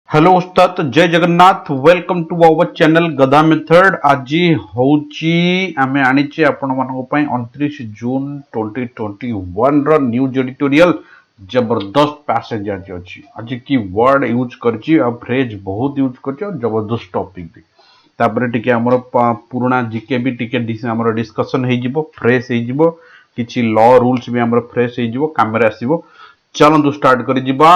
Hello उस्ताद जय Jagannath welcome to our channel गधा मेथड आज होची आमे आनिचे आपण मानको पई 29 जून 2021 रो न्यूज एडिटोरियल जबरदस्त पैसेज आज अछि आज की वर्ड यूज करची आ फ्रेज बहुत यूज करची और जबरदस्त टॉपिक भी तापरे टिके हमर पुराना जीके भी टिके हमर डिस्कशन हे जिवो फ्रेश हे जिवो किछि लॉ रूल्स भी हमर फ्रेश हे जिवो कैमरा आसीबो चलंतु स्टार्ट करि जिबा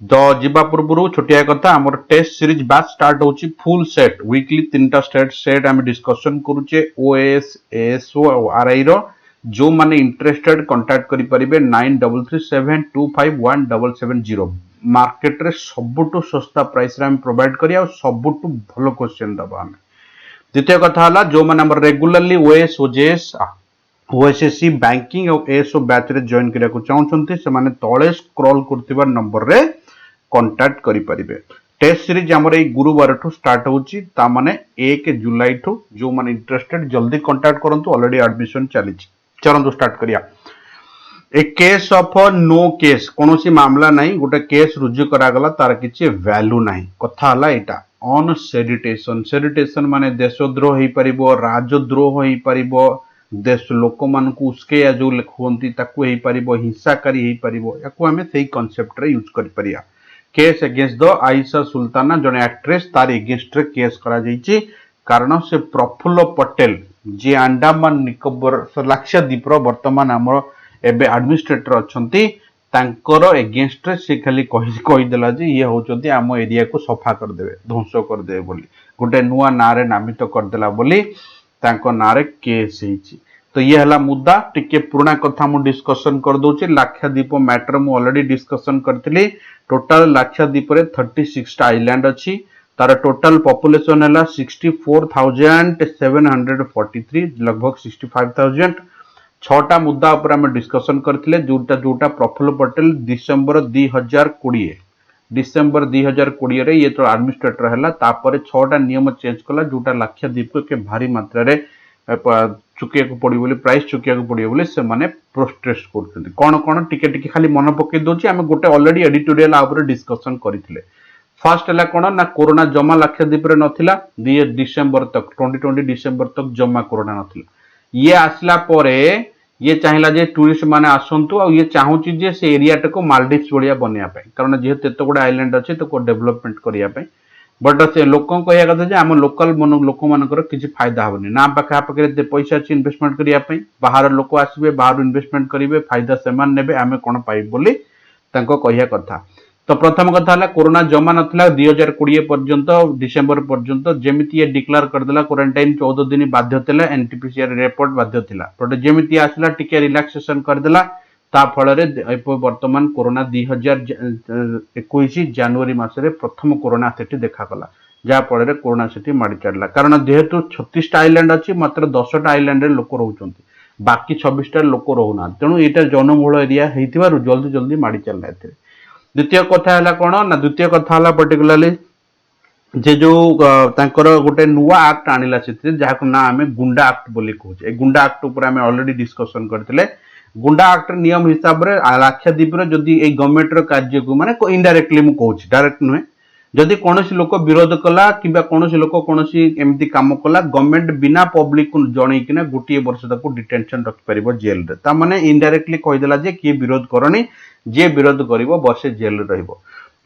द जीवा पूर्व छोटिया कथा आम टेस्ट सीरीज बैच स्टार्ट होची फुल सेट वीकली तीनटा सेट आम डिस्कशन करूचे ओएस एएसओ और आरआई रो जो माने इंटरेस्टेड कांटेक्ट करि परिबे 9337251770 मार्केट रे सबटु सस्ता प्राइस रे हम प्रोवाइड करिया और सबटु भलो क्वेश्चन दबा हम द्वितीय कथा हला जो माने हम रेगुलरली ओएस ओजेएस ओएसएससी बैंकिंग और एएसओ बैच रे जॉइन करिया को चाहउछंती से माने तळे स्क्रॉल करतिबा नंबर रे कांटेक्ट करि परिबे टेस्ट सीरीज हमर ए गुरुवार ठू स्टार्ट होची ता माने 1 जुलाई ठू जो माने इंटरेस्टेड जल्दी कांटेक्ट करंतु ऑलरेडी एडमिशन चली चलंतु स्टार्ट करिया ए केस ऑफ नो केस कोनोसी मामला नहीं गोटे केस रुजु करा गला तार किछि वैल्यू नहीं कथा हला एटा ऑन सेडिटेशन माने देशद्रोह हे परिबो राजद्रोह हे परिबो देश लोक मान को उसके या जो लिखुंती ताकू हे परिबो हिंसाकारी हे परिबो याकू हमें सही कांसेप्ट रे यूज करि परिया case against the Ayesha Sultana जने एक्ट्रेस तार अगेंस्ट रे केस करा जाईची कारण से प्रफुल्ल पटेल जे अंडमान निकोबर लक्षद्वीप रो वर्तमान हमर एबे एडमिनिस्ट्रेटर अछंती तांकर अगेंस्ट रे से खाली कहि देला जे ये होचंती हम एरिया को सफा कर देबे ध्वंस कर देबे बोली गोटे नुवा नारे नामित कर देला बोली तांको नारे केस हेची तो ये हला मुद्दा टिके पुराना कथा मु डिस्कशन कर दोची लाक्षाद्वीप मैटर मु ऑलरेडी डिस्कशन करथिली टोटल लाक्षाद्वीप रे 36 टा आइलैंड अछि तार टोटल पॉपुलेशन हला 64743 लगभग 65000 छटा मुद्दा ऊपर हम डिस्कशन करथिले जोटा प्रफुल्ल पटेल दिसंबर 2020 रे ये तो एडमिनिस्ट्रेटर हला तापर 6टा नियम चेंज कला जोटा लाक्षाद्वीप के भारी मात्रा रे चुकिया को पड़ी बोली प्राइस चुकिया को पड़ी बोली से माने प्रोटेस्ट करथि कोन कोन टिके टिके खाली मन पके दोची हम गोटे ऑलरेडी एडिटोरियल ऊपर डिस्कशन करिथिले फर्स्ट हला कोन ना कोरोना जमा लाक्षाद्वीप रे नथिला डिसेंबर तक 2020 डिसेंबर तक जमा कोरोना नथिला ये आसला परे ये चाहिला जे टूरिस्ट माने आसंतु और ये चाहूची जे से एरिया को मालदीव्स बढ़िया बनिया पे कारण जेहेतु एत गुडा आइलैंड अच्छे तो डेवलपमेंट करिया पे बट से लोकों कहया कथा जे हम लोकल लोक मानकर किछि फायदा होबनी ना पाखा पाखे दे पैसा अछि इन्वेस्टमेंट करिया पे बाहर लोक आसीबे बाहर इन्वेस्टमेंट करिवे फायदा सेमान नेबे हमें कोन पाइ बोली तांको कहया कथा तो प्रथम कथा हला कोरोना जमा नथला 2020 पर्यंत डिसेंबर पर्यंत जेमिति ये डिक्लेयर कर देला क्वारंटाइन 14 दिन बाध्य थिला एनटीपीसीआर रिपोर्ट बाध्य थिला बट जेमिति आसला टिके रिलैक्सेशन कर देला ता फल रे वर्तमान कोरोना 2021 जनवरी मासरे प्रथम कोरोना सेठी देखा गला जा फल रे कोरोना सेठी माडी चढ़ला कारण जेहेतु 36 टा आइलैंड अछि मात्र 10 टा आइलैंड रे लोक रहउचंती बाकी 26 टा लोक रहउना तेनु एटा जनबहुल एरिया हेतिबारु जल्दी जल्दी माडी चलला एते द्वितीय कथा हला कोन ना द्वितीय कथा हला पर्टिकुलरली जे जो तांकर गोटे नुवा एक्ट आनिला सेते जाको ना हमें गुंडा एक्ट बोली कहूचे ए गुंडा एक्ट ऊपर हमें ऑलरेडी डिस्कशन करथिले गुंडा एक्ट नियम हिसाब रे लाक्षाद्वीप रे जदी ए गवर्नमेंट रो कार्य को माने इनडायरेक्टली मु कहूची डायरेक्ट नुहे जदी कोनोसी लोक विरोध कला किबा कोनोसी लोक कोनोसी एमती काम कला गवर्नमेंट बिना पब्लिक को जणै किना गोटिए वर्ष तक डिटेंशन रखि परिबो जेल रे ता माने इनडायरेक्टली कहि देला जे की विरोध करनी जे विरोध करिवो वर्षे जेल रे रहइबो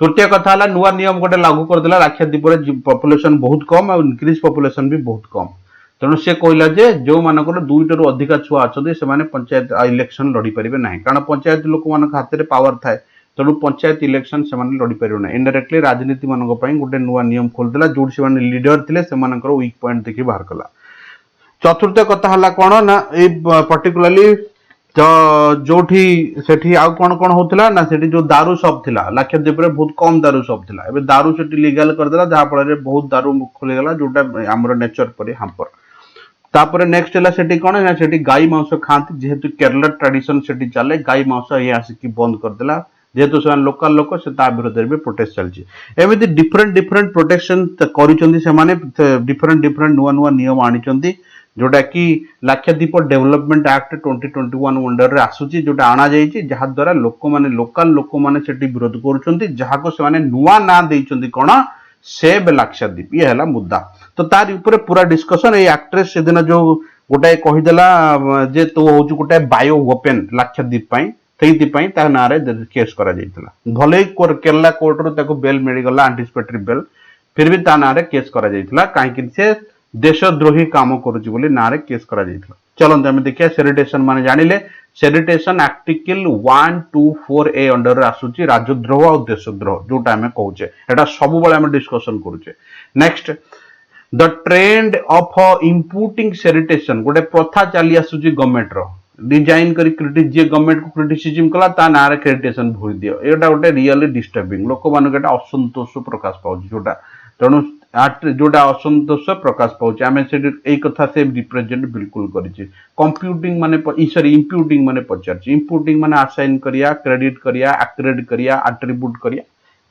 तृतीय कथा हला नुवा नियम गोटे लागू कर देला लाक्षाद्वीप रे पॉपुलेशन बहुत कम और इंक्रीज पॉपुलेशन भी बहुत कम तेणु से कहला जे जो मानकर 2 टू अधिक छुआ अछते से माने पंचायत इलेक्शन लड़ी परिबे नाही कारण पंचायत लोक मानक हाथ रे पावर थाए तेणु पंचायत इलेक्शन से माने लड़ी परिबे नाही इनडायरेक्टली राजनीति मानक पई गोटे नुवा नियम खोल देला जोड से माने लीडर थिले से मानकर वीक पॉइंट देखि बाहर कला चतुर्थ कथा हला कोन ना ए पर्टिकुलरली तो जोठी सेठी आ कोन कोन होतला ना सेठी जो दारू शॉप थिला लाक्षाद्वीप रे बहुत कम दारू शॉप थिला एबे दारू सेठी लीगल कर देला जहा फल रे बहुत दारू खुले गला जोटा हमर नेचर पर हाम्पर तापरे नेक्स्ट हला सेठी कोन ना सेठी गाई मांस खांती जेहेतु केरला ट्रेडिशन सेठी चले गाई मांस ये आसी की बंद कर देला जेहेतु से लोकल लोक से ता विरोध रे भी प्रोटेस्ट चलची एमिति डिफरेंट प्रोटेक्शन करिचंदी से माने डिफरेंट नुवा नुवा नियम आनिचंदी जोटा कि लाक्षाद्वीप डेवलपमेंट एक्ट 2021 अंडर रे आसुची जोटा आना जाइछि जहा द्वारा लोक माने लोकल लोक माने सेठी विरोध करूछंती जहा को से माने नुवा ना देइछंती कोन सेव लाक्षाद्वीप ये हला मुद्दा तो तार ऊपर पूरा डिस्कशन ए एक्ट्रेस से दिन जो गोटाए कहिदेला जे तो होछु गोटाए बायो वेपन लाक्षाद्वीप पई सेइति पई ता नारे केस करा जाइतला भले केरला कोर्ट रो ताको बेल मिल गला एंटिसिपेटरी बेल फिर भी ता नारे केस करा जाइतला काहे कि से देशद्रोही काम करूची बोली नारे केस करा जाइतला चलंत हम देखिया सेडिटेशन माने जानिले सेडिटेशन आर्टिकल 124 ए अंडर आसुची राजद्रोह और देशद्रोह जोटा हमें कहूचे एटा सब बेले हम डिस्कशन करूचे नेक्स्ट द ट्रेंड ऑफ इंपुटिंग सेडिटेशन गोटे प्रथा चली आसुची गवर्नमेंट रो डिजाइन करी क्रिटिस जे गवर्नमेंट को क्रिटिसिज्म कला ता नारे क्रेडिटेशन भूल दियो एटा गोटे रियली डिस्टर्बिंग लोक मान के असंतोष प्रकाश पाउची जोटा तेणु जोटा असंतोष प्रकाश पाउची आमे से एई कथा से रिप्रेजेंट बिल्कुल करिछि कंप्यूटिंग माने सॉरी इंप्यूटिंग माने पचारछि इंप्यूटिंग माने असाइन करिया क्रेडिट करिया एक्रेडिट करिया एट्रिब्यूट करिया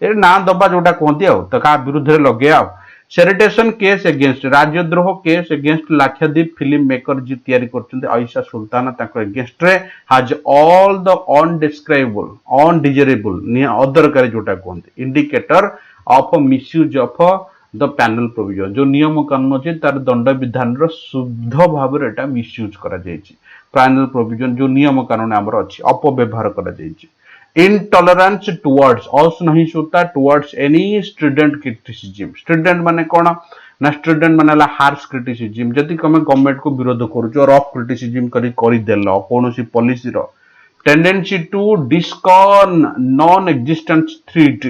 ए ना दबा जोटा कहंती आ त का विरुद्ध रे लगे आ सेडिटेशन केस अगेंस्ट राजद्रोह case against Lakshadweep filmmaker जी तैयारी करछन्ते आयशा सुल्ताना ताको अगेंस्ट रे has all the undescribable undesirable other करे जोटा कहंती indicator of misuse of the penal provision जो नियम कानून अछि तार दंड विधान रो शुद्ध भाव रे एटा मिसयूज करा जायछि पैनल प्रोविजन जो नियम कानून हमर अछि अपव्यवहार करा जायछि intolerance towards also नहीं सोता towards any student criticism student माने कोन ना student माने ला harsh criticism जति कमे गवर्नमेंट को विरोध करूचो रफ criticism करी देलो कोनोसी पॉलिसी रो tendency to discern non existent threat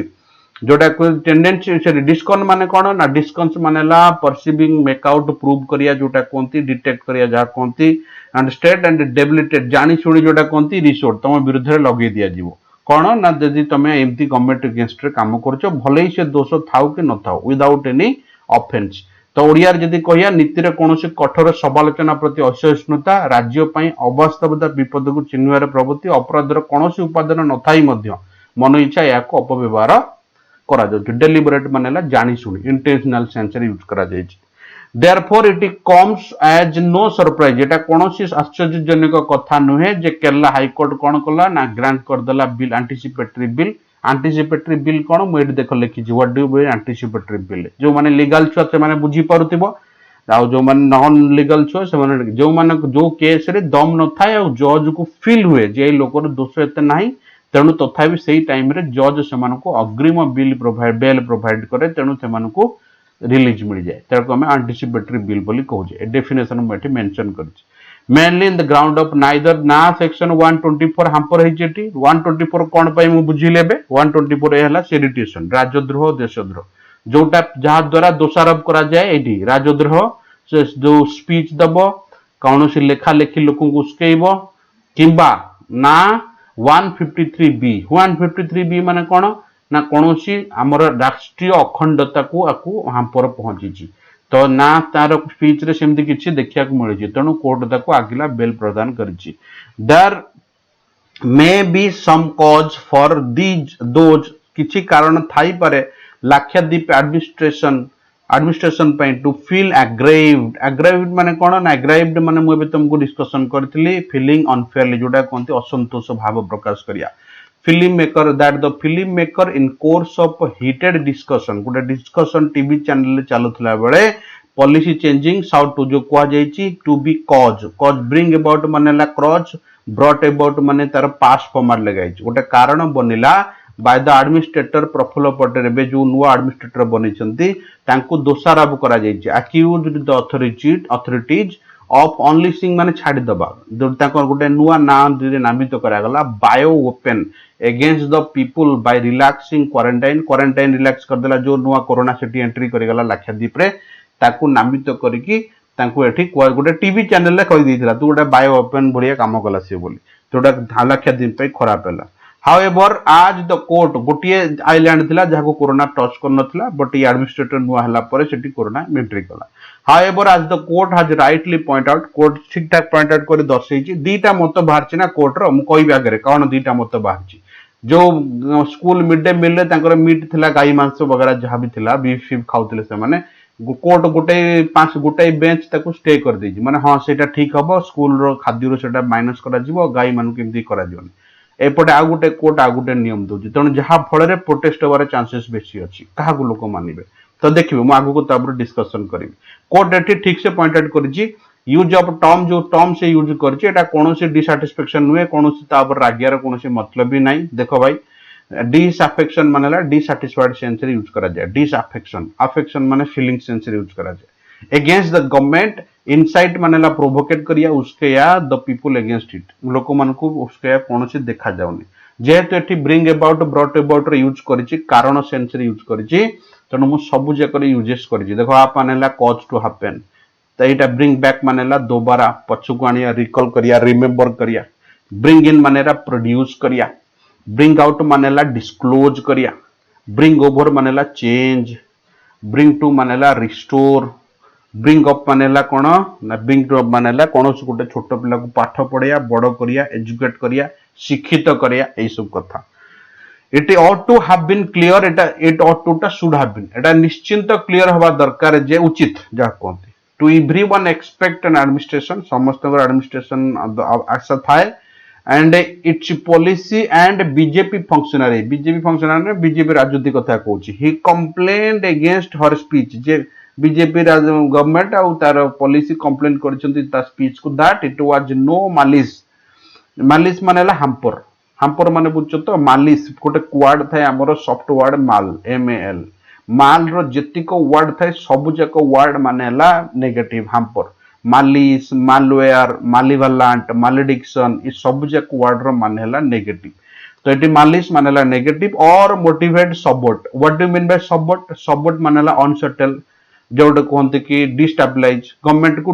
जोटा को टेंडेंसी से डिस्कॉन माने कोन ना डिस्कॉन्स माने ला परसीविंग मेक आउट प्रूव करिया जोटा कोंती डिटेक्ट करिया जा कोंती एंड स्टेट एंड डेबिलिटेड जानी सुनी जोटा कोंती रिसोर्ट तम विरुद्ध रे लगे दिया जीवो कोन ना यदि तमे एमती गवर्नमेंट अगेंस्ट रे काम करछो भले ही से दोष थाउ कि न थाउ विदाउट एनी ऑफेंस तो ओडियार यदि कहिया नीति रे कोनोसी कठोर समालोचना प्रति असहिष्णुता राज्य पई अवास्तवता विपद को चिन्हवार प्रवृत्ति अपराधर कोनोसी उपादान न थाई मध्य मन इच्छा या को अपव्यवहार करा जाउछ डेलिबरेट मानेला जानी सुनी इंटेंशनल सेंस रे यूज करा जायछि therefore it comes as no surprise एटा कोनोसी आश्चर्यजनक कथा नुहे जे केरला हाई कोर्ट कोन कला ना ग्रांट कर देला बिल एंटीसिपेटरी बिल कोन मु एठी देख लिखि what do mean anticipatory bill जो माने लीगल छुआ से माने बुझी पारुतिबो आ जो माने नॉन लीगल छुआ से माने जो माने जो केस रे दम न थाए आ जज को फील हुए जे लोकर दोष एते नाही तेणु तथापि सेही टाइम रे जज सेमानको अग्रिम बिल प्रोवाइड बेल प्रोवाइड करे तेणु सेमानको रिलीज मिल जाए तेणु हमें एंटीसिपेटरी बिल बोली कहूजे ए डेफिनेशन में एठी मेंशन करछि mainly in the ground of neither ना सेक्शन 124 हांपर हेछि एठी 124 कोन पई मु बुझी लेबे 124 ए हला सेडिटेशन राजद्रोह देशद्रोह जोटा जहा द्वारा दोषारोप करा जाए एठी राजद्रोह से जो स्पीच दबो कौनसी लेखा लेखी लोकन को उसकेइबो किबा ना 153B माने कोन ना कोनोसी हमर राष्ट्रीय अखंडता को आकु हांपर पहुंची तो ना तार स्पीच रे सेमति किछि देखिया को मिलि तणु कोर्ट ताको आगिला बेल प्रदान करछि there may be some cause for these those किछि कारण थाई पारे Lakshadweep administration pay to feel aggrieved माने कोन ना एग्रेव्ड माने मु बे तुमको डिस्कशन करथिली फीलिंग अनफेयरली जोटा कोनती असंतोष भाव प्रकाश करिया filmmaker that the filmmaker in course of heated discussion गोटे डिस्कशन टीवी चैनल रे चालुथला बेले पॉलिसी चेंजिंग साउथ टू जो कुआ जाईची to be cause bring about माने ला क्रॉच ब्रॉट अबाउट माने तार पास फॉर्मेट लगाईची गोटे कारण बनिला by the administrator Praful Patel बे जो नुआ एडमिनिस्ट्रेटर बनिचंती तांको दोषारोप करा जाईची accused the authorities of unleashing माने छाडी दबा तांको गोटे नुआ नाम दिले नामित करा गला bio weapon against the people by relaxing quarantine relax कर देला जो नुआ कोरोना सिटी एंट्री करि गला लाक्षाद्वीप रे ताकू नामित करिकि तांको एठी गोटे टीवी चैनल रे कहि दिथिला तू गोटे बायो वेपन बढ़िया काम कला से बोली तोडा लाक्षाद्वीप पे खराब हैला However, आज द कोर्ट गोटे आइलैंड थिला जहाको कोरोना टच कर नथिला बट ये एडमिनिस्ट्रेटर नुआ हला परे सेठी कोरोना एंट्री कला However, as the court has rightly point out court ठीक ठाक पॉइंट आउट करी दर्शैछि दीटा मत बाहरछि ना कोर्ट रो मु कहि आगे कोन दीटा मत बाहरछि जो स्कूल मिड डे मील रे तांकर मीट थिला गाई मांस वगैरह जहां भी थिला बीफ शिफ खाउथिले से माने कोर्ट गोटे 5 गोटे बेंच ताको स्टे कर देछि माने हां सेटा ठीक हबो स्कूल रो खाद्य रो सेटा माइनस करा जिवो गाई मानु केमती करा जिवो एपटे आ गोटे कोर्ट आ गोटे नियम दउछि तण जहा फल रे प्रोटेस्ट होबार चांसेस बेसी अछि काहा को लोक मानिबे तो देखिबे मु आगु को तापर डिस्कशन करिबे कोर्ट एठी ठीक से पॉइंट आउट करिछि यूज ऑफ टर्म जो टर्म से यूज करछि एटा कोनोसी डिसैटिस्फैक्शन नुए कोनोसी तापर रागियार कोनोसी मतलब भी नाही देखो भाई डिसअफेक्शन मानेला डिसैटिस्फाइड सेंस रे यूज करा जाय डिसअफेक्शन अफेक्शन माने फीलिंग सेंस रे यूज करा जाय अगेंस्ट द गवर्नमेंट इनसाइट मानेला प्रोवोकेट करिया उसके या द पीपल अगेंस्ट इट लोक मानकू उसके या कोनोसी देखा जाउनी जेहेतु एठी ब्रिंग अबाउट ब्रॉट अबाउट रे यूज करिछि कारण सेंस रे यूज करिछि तनो मु सब जे करे यूजेस करिछि देखो आप मानेला कॉज टू हैपन तो एटा ब्रिंग बैक मानेला दोबारा पछुको आनिया रिकॉल करिया रिमेंबर करिया ब्रिंग इन मानेला प्रोड्यूस करिया ब्रिंग आउट मानेला डिस्क्लोज करिया ब्रिंग ओवर मानेला चेंज ब्रिंग टू मानेला रिस्टोर ब्रिंग अप मानेला कोन ना ब्रिंग टू अप मानेला कोनोस गोटे छोट पिला को पाठ पढिया बड़ करिया एजुकेट करिया शिक्षित करिया ए सब कथा it ought to have been clear it ought to टा शुड हैव बीन एटा निश्चिंत क्लियर हवा दरकार जे उचित जा कोंती to everyone expect an administration समस्त एडमिनिस्ट्रेशन आशा थाए and its policy and BJP functionary BJP राजनीति कथा कहूची he complained against her speech J BJP government आउ तार पॉलिसी कंप्लेन करछंती ता स्पीच को that it was no malice मानेला hamper माने बुझछ तो malice गोटे वर्ड थाए हमर सॉफ्ट वर्ड माल MAL माल रो जतिको वर्ड थाए सब जाक वर्ड मानेला नेगेटिव hamper मालिस मालवेयर मालिवालांट मालिडिक्शन ये सब जाक वर्ड रो मानेला नेगेटिव तो एटी मालिस मानेला नेगेटिव और motivate subvert what do mean bye subvert मानेला अनसेटल जोड कहते कि डिस्टेबलाइज गवर्नमेंट को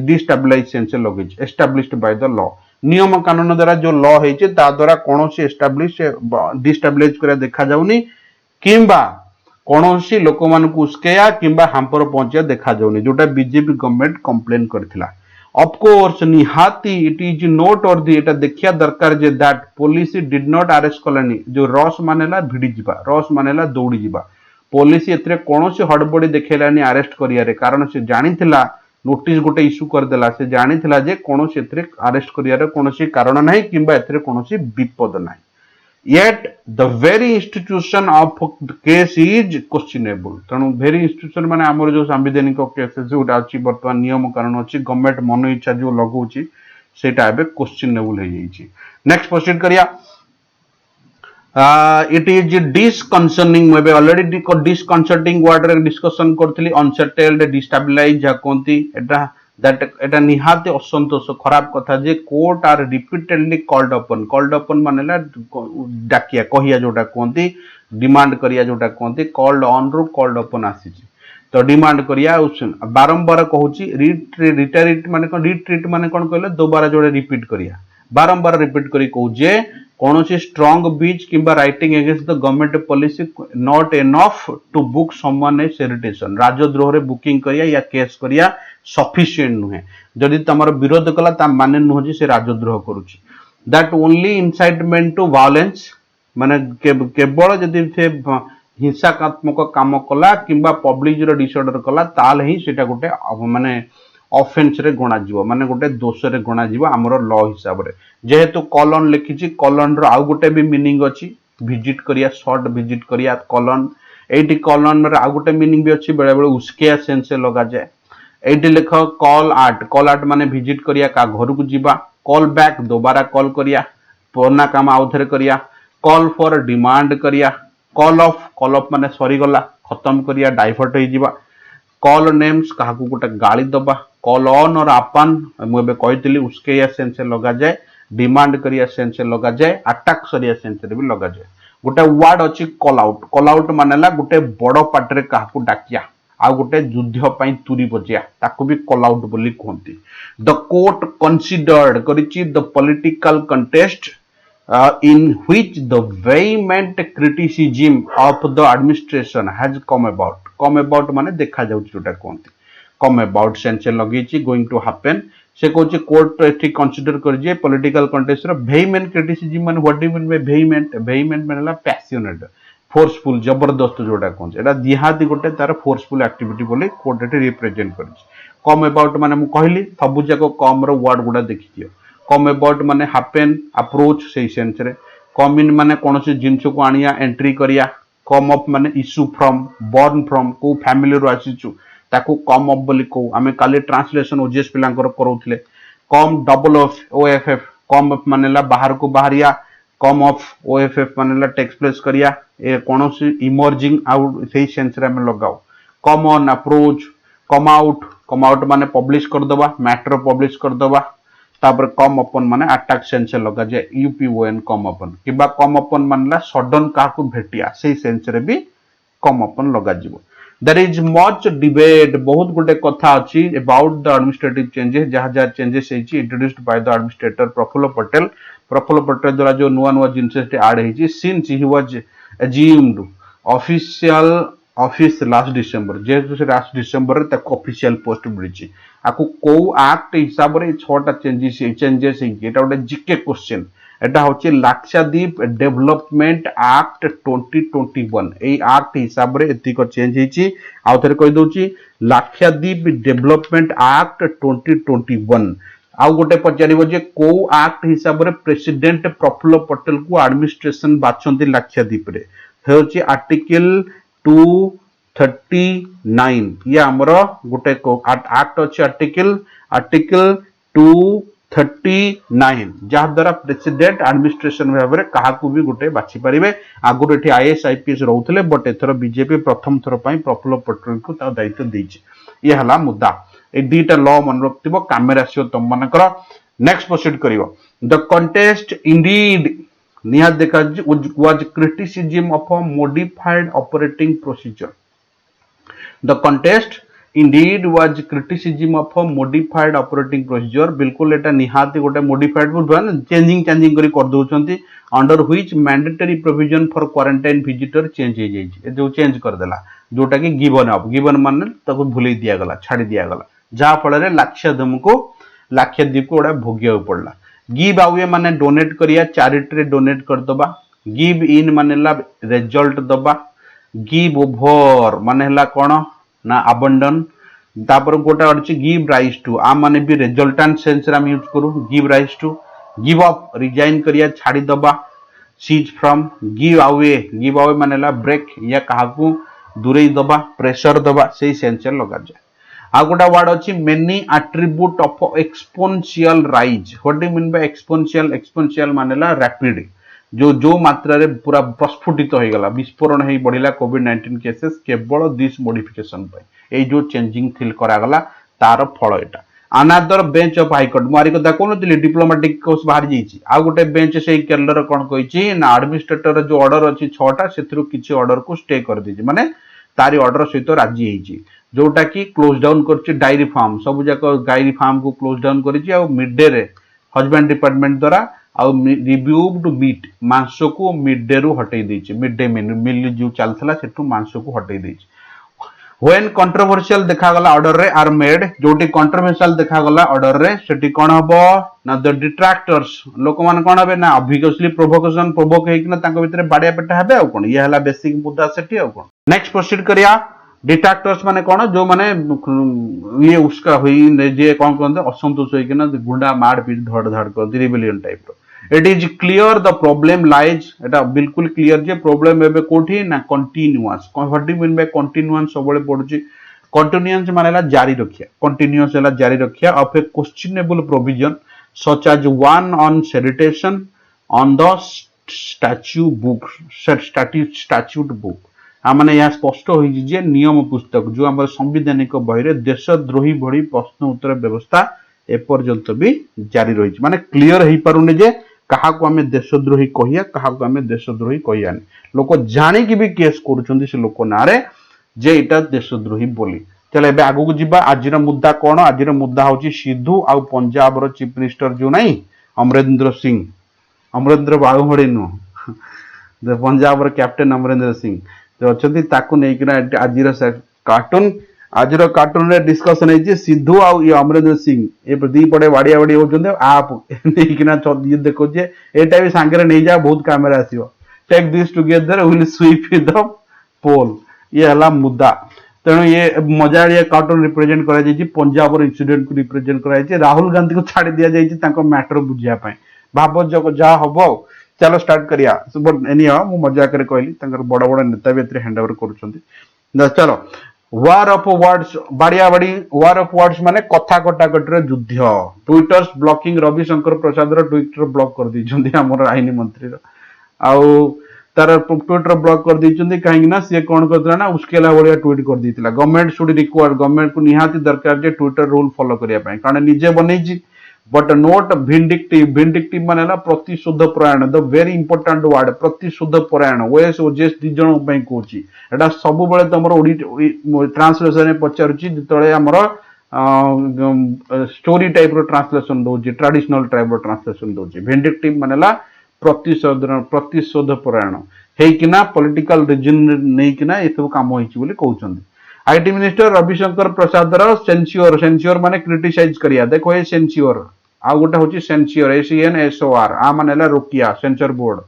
destabilise sense luggage established by the law नियम कानून द्वारा जो लॉ हेचे ता द्वारा कोनोसी एस्टैब्लिश डिस्टेबलाइज करा देखा जाउनी किंबा कोनोसी लोक मान को उसकेया किंबा हांपर पहुंचा देखा जाउनी जोटा बीजेपी गवर्नमेंट कंप्लेन करथिला ऑफ कोर्स निहाती इट इज नोट और दी एटा देखिया दरकार जे that police did not arrest कलानी जो रस मानेला भिडी जिबा रस मानेला दौड़ी जिबा पुलिस एतरे कोनोसी हड़बड़ी देखेलानी अरेस्ट करिया रे कारण से जानिथिला नोटिस गोटे इश्यू कर देला से जानिथिला जे कोनोसी एतरे अरेस्ट करिया रे कोनोसी कारण नाही किंबा एतरे कोनोसी विपद नाही yet the very institution of the case is questionable तणु very institution माने हमर जो संवैधानिक केस जोटा अछि वर्तमान नियम कानून अछि गवर्नमेंट मन इच्छा जो लगौछि सेटा एबे क्वेश्चनेबल हे जाइछि नेक्स्ट प्रोसीड करिया इट इज डिसकंसर्निंग में ऑलरेडी डिसकंसर्टिंग वर्ड रे डिस्कशन करथली अनसेटल्ड डिस्टेबलाइज जा कोंती एटा निहाते असंतोष खराब कथा जे कोर्ट आर रिपीटेडली कॉल्ड अपन मानेला डाकिया कहिया जोटा कोंती डिमांड करिया जोटा कोंती कॉल्ड ऑन रो कॉल्ड अपन आसीची तो डिमांड करिया बारंबार कहूची रिट्रीट माने कोन कहले दोबारा जोड़े रिपीट करिया बारंबार रिपीट करी कहू जे कोनोसी स्ट्रांग बीच किंबा writing against the government policy not enough to book someone a sedition राजद्रोह रे बुकिंग करिया या केस करिया सफिशिएंट नुहे जदि तमर विरोध कला ता माने नुह जे से राजद्रोह करूची दैट ओनली इनसाइटमेंट टू वायलेंस माने केवल जदि से हिंसात्मक काम कला किंबा पब्लिक रो डिसऑर्डर कला ताल ही सेटा गोटे माने ऑफेंस रे गणा जीवो माने गोटे दोष रे गणा जीवो हमरो लॉ हिसाब रे जेहेतु कॉलन लिखिची कॉलन रो आउ गोटे भी मीनिंग अछि विजिट करिया शॉर्ट विजिट करिया कॉलन एटी कॉलन रे आउ गोटे मीनिंग भी अछि बेले बेले उसके सेंस से लगा जाए एटी लिख कॉल आउट माने विजिट करिया का घर को जीवा कॉल बैक दोबारा कॉल करिया पुराना काम आउ थरे करिया कॉल फॉर डिमांड करिया कॉल ऑफ माने सरी गला खत्म करिया डाइवर्ट हो जीवा कॉल नेम्स कहा को गोटे गाली दबा कॉल ऑन और अपन मुबे कहतिली उसके या सेंस से लगा जाए डिमांड करिया सेंस से लगा जाए अटैक सरिया सेंस से भी लगा जाए गोटे वर्ड अछि कॉल आउट मानेला गोटे बड़ पाटरे कहा को डाकिया आ गोटे युद्ध पई तुरी बजिया ताको भी कॉल आउट बोली कहंती द कोर्ट कंसीडर्ड करिछि the political context in which the vehement criticism of the administration has come about माने देखा जाउछि जोटा कोंती come about सेंस लगेछि going to happen से कहछि कोर्ट एठी कंसीडर कर जे पॉलिटिकल कंटेस्ट रो vehement criticism माने what do you mean by vehement मानेला पैशनेट फोर्सफुल जबरदस्त जोटा कौन एटा निहाती गोटे तार फोर्सफुल एक्टिविटी बोली कोड एटी रिप्रेजेंट करिछि कम अबाउट माने मु कहली सब जाक कम रो वर्ड गुडा देखि दियो कम अबाउट माने हैपन अप्रोच सेही सेंस रे कम इन माने कोनोसी जिंस को आनिया एंट्री करिया कम अप माने इश्यू फ्रॉम बॉर्न फ्रॉम को फैमिली रो आसीचु ताको कम अप बोली को आमे काली ट्रांसलेशन ओजीएस पिलांकर करूथले कम डबल ऑफ ओएफएफ कम अप मानेला बाहर को बाहरिया कम ऑफ ओएफएफ मानेला टेक्स्ट प्लेस करिया ए कोनोसी इमर्जिंग आउट सेही सेंस रे आमे लगाओ come on approach come out माने पब्लिश कर दबा मैटर पब्लिश कर दबा तापर कम अपन माने अटैक सेंस लगा जाए यूपीओएन कम अपन किबा कम अपन मानला सडन का को भेटिया सेही सेंस रे भी कम अपन लगा जीवो देयर इज मच डिबेट बहुत गुटे कथा अछि अबाउट द एडमिनिस्ट्रेटिव चेंजेस जहा जहा चेंजेस हेची introduced by the administrator Praful Patel द्वारा जो नुआ नुआ जिंसेस ऐड हेची since he was assumed official office last December जेहेतु से लास्ट डिसेंबर रे ताको ऑफिशियल पोस्ट मिलिची आकु को एक्ट हिसाब रे छटा चेंजेस हे एटा गोटे जीके क्वेश्चन एटा होची लाक्षाद्वीप डेवलपमेंट एक्ट 2021 ए एक्ट हिसाब रे एतिक चेंज हेची आउ थरे कहि दोची लाक्षाद्वीप डेवलपमेंट एक्ट 2021 आउ गोटे पचारिबो जे को एक्ट हिसाब रे प्रेसिडेंट प्रफुल्ल पटेल को एडमिनिस्ट्रेशन बाछंती लाक्षाद्वीप रे होची आर्टिकल 239 ये हमर गोटे एक्ट अछि आर्टिकल 239 जहा द्वारा प्रेसिडेंट एडमिनिस्ट्रेशन भाबरे काहा को भी गोटे बाछि परिबे आगुर एठी आईएएस आईपीएस रहउथले बट एथर बीजेपी प्रथम थर पई प्रफुल्ल पटेल को ता दायित्व दैछि ये हला मुद्दा ए दीटा लॉ मन रखतिबो कैमरा सियो तम मानकर नेक्स्ट प्रोसीड करिवो द कंटेस्ट इंडीड निहा देखा was criticism of a modified operating procedure the contest indeed was criticism of a modified operating procedure बिल्कुल एटा निहाती गोटे modified बुझबन चेंजिंग करी कर दोचंती under which mandatory provision for quarantine visitor change हे जाई ए जो चेंज कर देला जोटा कि गिवन माने ताको भूली दिया गला छाड़ी दिया गला जा फल रे लाक्षाद्वीप को ओडा भोगिया पड़ला गिव अवे माने डोनेट करिया चैरिटी डोनेट कर दबा गिव इन मानेला रिजल्ट दबा गिव ओवर मानेला कोन ना अबंडन तापर गोटा अछि गिव राइज टू आ माने भी रिजल्टेंट सेंस रा यूज करू give rise to give up resign करिया छाड़ी दबा सीज फ्रॉम गिव अवे मानेला ब्रेक या काहाकू दूरेई दबा प्रेशर दबा सेही सेंस लगा जाय आ गोटा वर्ड अछि many attribute of exponential rise what do mean bye exponential मानेला रैपिड जो मात्रा रे पूरा प्रस्फुटित हो गला विस्फोरण हे बढ़िला कोविड 19 केसेस केवल दिस मॉडिफिकेशन पे ए जो चेंजिंग थिल करा गला तार फल एटा another bench of high court मारी कथा कोन दिली डिप्लोमेटिक कोर्स बाहर जाईची आ गोटे बेंच से केलर कोन कहिची ना एडमिनिस्ट्रेटर जो ऑर्डर अछि 6टा सेथरु किछि ऑर्डर को स्टे कर दीची माने तारी ऑर्डर सहित राजी हेची जोटा कि क्लोज डाउन करछि डायरी फार्म सब जाक डायरी फार्म को क्लोज डाउन करिछि आ मिड डे रे हस्बैंड डिपार्टमेंट द्वारा आ रिव्यूड मीट मांस को मिड डे रु हटै दैछि मिड डे मील जो चलथला सेठु मांस को हटै दैछि व्हेन कंट्रोवर्शियल देखा गला ऑर्डर रे आर मेड जोटी कंट्रोवर्शियल देखा गला ऑर्डर रे सेठी कोन हबो ना द डिट्रैक्टर्स लोक मान कोन हबे ना ऑब्वियसली प्रोवोक हेकना तांको भितरे बाडिया पेटा हबे आ कोन ये हला बेसिक मुद्दा सेठी आ कोन नेक्स्ट प्रोसीड करिया डिट्रैक्टर्स माने कोन जो माने ये उसका होई जे कोन कोन असंतोष होई कि ना गुंडा मार पीट धड़ धड़ कर रिबेलियन टाइप रो it is clear the problem lies एटा बिल्कुल क्लियर जे प्रॉब्लम एबे कोठी ना continuous what do mean by continuous सबले पडुची कंटीन्यूअस मानेला जारी रखिया कंटीन्यूअस हला जारी रखिया of a questionable provision such as one on sanitation on the statute book आ माने या स्पष्ट होई जे नियम पुस्तक जो हमर संवैधानिक बहिरे देशद्रोही भड़ी प्रश्न उत्तर व्यवस्था ए पर्यंत भी जारी रही माने क्लियर हेई पारुने जे कहा को हमें देशद्रोही कहिया कहा को हमें देशद्रोही कहियानी लोक जानी कि भी केस करूछंदी से लोक नारे जे एटा देशद्रोही बोली चले एबे आगु को जिबा आजिर मुद्दा कोन आजिर मुद्दा होची सिद्धू आ पंजाब रो चीफ मिनिस्टर जो नाही अमरेंद्र बागुमड़ी नु पंजाब रो कैप्टन अमरेंद्र सिंह जो अछंती ताकू नै कि आजिर आजर कार्टून रे डिस्कशन है सिद्धू आ अमरेंद्र सिंह ए दी पड़े वाड़िया वाड़ी होचंदे आप नेकिना ये देखो जे एटा भी सांगरे नै जा बहुत कैमरा आसीबो take this together will sweep the poll ये हला मुद्दा तेणु ये मजाड़िया कार्टून रिप्रेजेंट करा पंजाब इंसिडेंट को रिप्रेजेंट करा राहुल गांधी को छाड़ी दिया जाए मैटर बुझा भाव जहाँ हम चलो स्टार्ट करिया बट एनी हाउ मु मजाक रे कहली बड़ बड़ नेता भी एथरे हैंड ओवर करूछंती चलो वार ऑफ वर्ड्स बाड़िया बाड़ी वार ऑफ वर्ड्स माने कथा कटाकटर युद्ध ट्विटर्स ब्लॉकिंग रविशंकर प्रसाद रो ट्विटर ब्लॉक कर दी हमर आईन मंत्री रो आउ तार ट्विटर ब्लॉक कर दी कहीं ना सी कौन करता ना उसकेला भाया ट्वीट कर देता गवर्नमेंट शुड रिक्वायर गवर्नमेंट को निहाती दरकार जे ट्विटर रूल फॉलो करने कारण निजे बन बट नोट भिंडिक्टिव माने प्रतिशोध परायण द वेरी इंपोर्टाट वर्ड प्रतिशोध परायण ओएस ओजेएस दी जन कहूँ एटा सब बेले तुम ट्रांसलेशन पचारुची जिते आमर स्टोरी टाइप रो ट्रांसलेशन दौर ट्रेडिशनल टाइप रो ट्रांसलेशन दौर भिंडिक्टिव माने प्रतिशोध परायण होना पॉलिटिकल रिजन नहीं किना ये सब काम होइछि कहउछन आईटी मिनिस्टर रविशंकर प्रसाद रो सेंसियोर माने क्रिटिसाइज करिया देखो ये सेंसियोर आ गोटे होची सेंसियोर SENSOR आ माने रोकिया सेंसर बोर्ड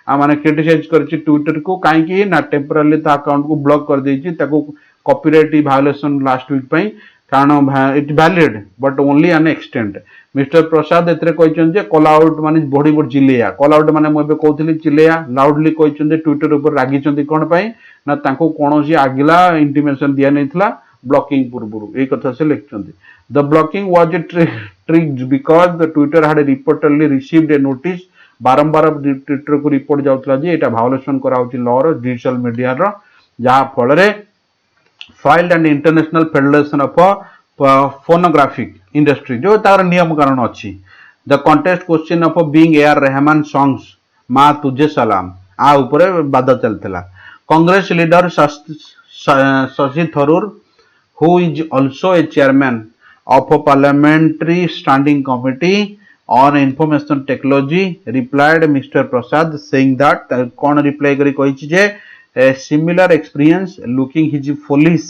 आ माने क्रिटिसाइज करछि ट्विटर को काहे कि ना टेम्परली ता अकाउंट को ब्लॉक कर देछि ताको कॉपीराइट वायोलेशन लास्ट वीक पई कारण it valid but only an extent mister Prasad एतरे कहछन जे कॉल आउट माने बड़ी बड़ चिलेया कॉल आउट माने मु एबे कहउतली चिलेया लाउडली कहछन जे ट्विटर ऊपर रागी चंदी कोन पई ना ताको कोनोसी आगिला इंटिमेशन दिया नैथिला ब्लॉकिंग पूर्वरु ए कथा से लिखछन the blocking was a tricked because the Twitter had reportedly received a notice बारंबार ट्विटर को रिपोर्ट जाउतला जे एटा वायोलेशन कराउची लॉ रो डिजिटल मीडिया रो जहा फल रे filed and International Federation of Phonographic Industry जो तार नियम कारण अच्छी the context question of being AR Rahman songs Maa Tujhe Salaam आ ऊपर बाधा चलता Congress leader Shashi Tharoor who is also A chairman of parliamentary standing committee on information technology replied mister Prasad saying that कौन रिप्लाई करी कहिछि जे a similar experience looking his foolish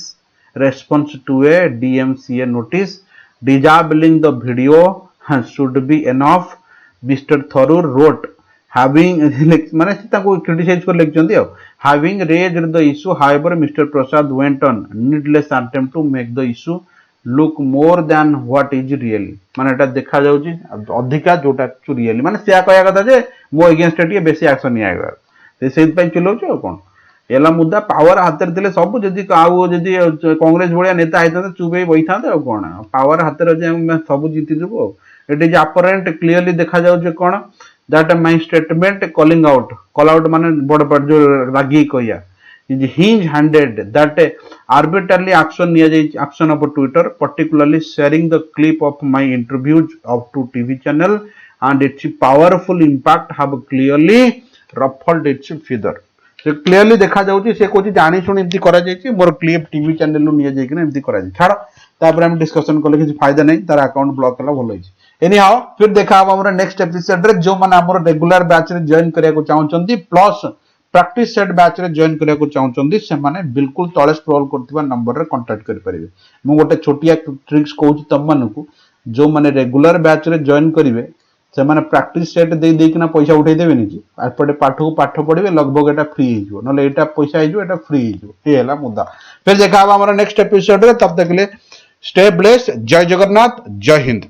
response to a DMCA notice disabling the video should be enough Mr. Tharoor wrote having माने ताको criticise कर लिखचंदी having raised the issue however Mr. Prasad went on needless attempt to make the issue look more than what is really माने एटा देखा जाउची अधिका जोटा really माने से कहया कथा जे मो अगेंस्ट एटी बेसी एक्शन नि आइबा से सेत पय चलोछ कोन एला मुद्दा पावर हाथ में सब जदि कांग्रेस भाया नेता होता चुप बही था कौन पावर हाथ में सब जीतीजु इट इज अपरेंट क्लीयरली देखा जाए कौन that my statement calling out call out माने बड़ बड़ जो रागी कहया इज हिंज handed that arbitrarily action of Twitter particularly sharing the clip of my interviews of 2 TV channel and its powerful impact have clearly ruffled its feather clearly देखा जाउची से कोची जानी सुनी एमती करा जायची मोर क्लिप टीवी चैनल नु निया जायकिना एमती करा जाय छाड़ तापर हम डिस्कशन करले किछ फायदा नहीं तार अकाउंट ब्लॉक कला भलो होइची एनी हाउ फिर देखा अब हमर नेक्स्ट एपिसोड रे जो माने हमर रेगुलर बैच रे जॉइन करिया को चाहउचंती प्लस प्रैक्टिस सेट बैच रे जॉइन करिया को चाहउचंती से माने बिल्कुल तळे स्क्रॉल करथिबा नंबर रे कांटेक्ट करि परिबे मु गोटे छोटिया ट्रिक्स कहउची तम मानकू जो माने रेगुलर बैच रे जॉइन करिवे से माने प्रैक्टिस सेट दे देकिना पैसा उठै देबेनी कि एपटे पाठ को पाठ पढिबे लगभग एटा फ्री हिजो नले एटा पैसा हिजो एटा फ्री हिजो ए हला मुद्दा फिर देखा हमर नेक्स्ट एपिसोड रे तब तक ले स्टे ब्लेस्ड जय जगन्नाथ जय हिंद।